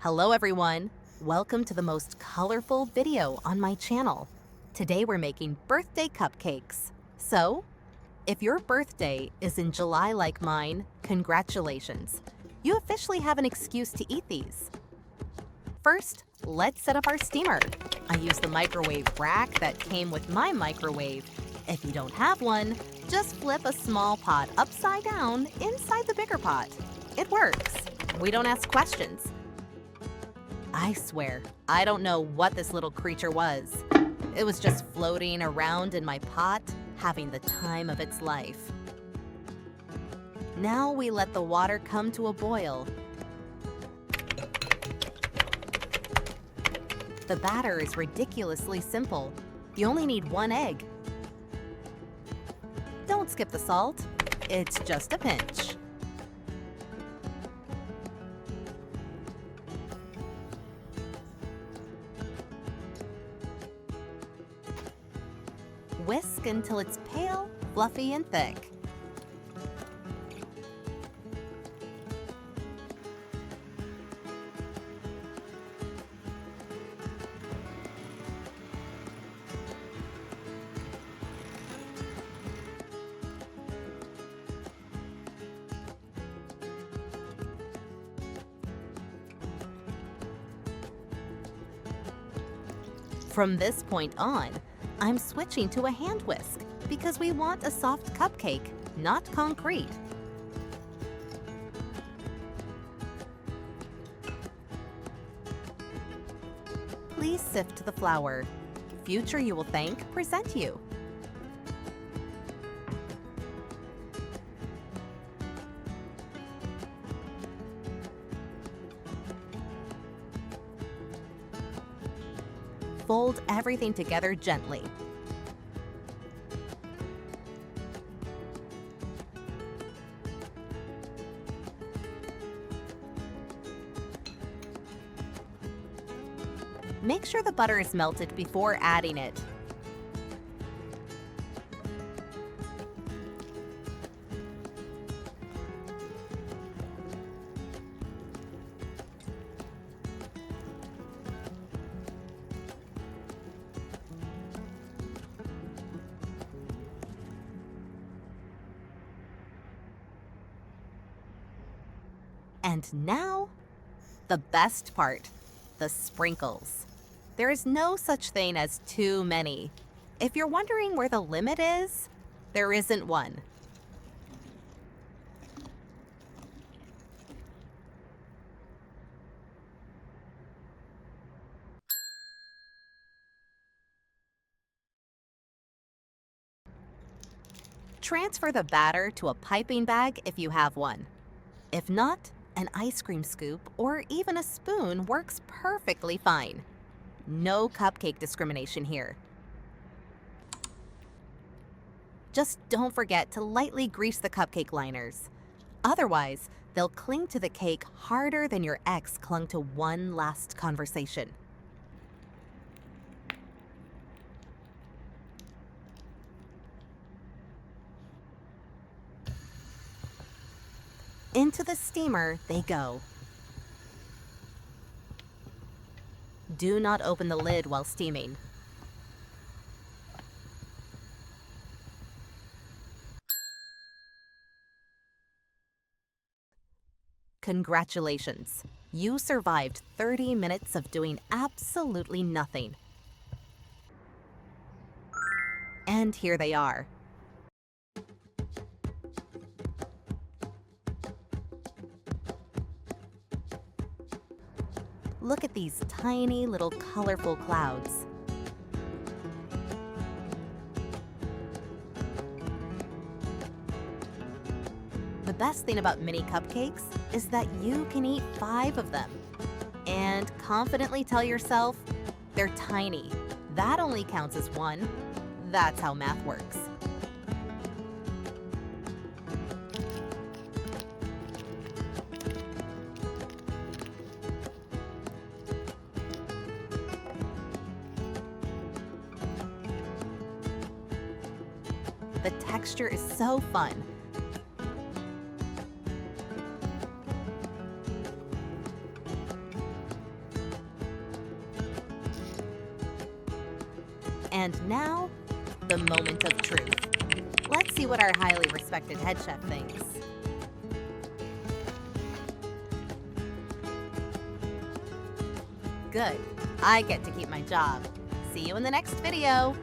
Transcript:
Hello everyone! Welcome to the most colorful video on my channel. Today we're making birthday cupcakes. So, if your birthday is in July like mine, congratulations! You officially have an excuse to eat these. First, let's set up our steamer. I use the microwave rack that came with my microwave. If you don't have one, just flip a small pot upside down inside the bigger pot. It works. We don't ask questions. I swear, I don't know what this little creature was. It was just floating around in my pot, having the time of its life. Now we let the water come to a boil. The batter is ridiculously simple. You only need 1 egg. Don't skip the salt. It's just a pinch. Whisk until it's pale, fluffy, and thick. From this point on, I'm switching to a hand whisk because we want a soft cupcake, not concrete. Please sift the flour. Future you will thank present you. Fold everything together gently. Make sure the butter is melted before adding it. And now, the best part, the sprinkles. There is no such thing as too many. If you're wondering where the limit is, there isn't one. Transfer the batter to a piping bag if you have one. If not, an ice cream scoop or even a spoon works perfectly fine. No cupcake discrimination here. Just don't forget to lightly grease the cupcake liners. Otherwise, they'll cling to the cake harder than your ex clung to one last conversation. Into the steamer they go. Do not open the lid while steaming. Congratulations! You survived 30 minutes of doing absolutely nothing. And here they are. Look at these tiny little colorful clouds. The best thing about mini cupcakes is that you can eat 5 of them. And confidently tell yourself, they're tiny. That only counts as 1. That's how math works. The texture is so fun. And now, the moment of truth. Let's see what our highly respected head chef thinks. Good. I get to keep my job. See you in the next video.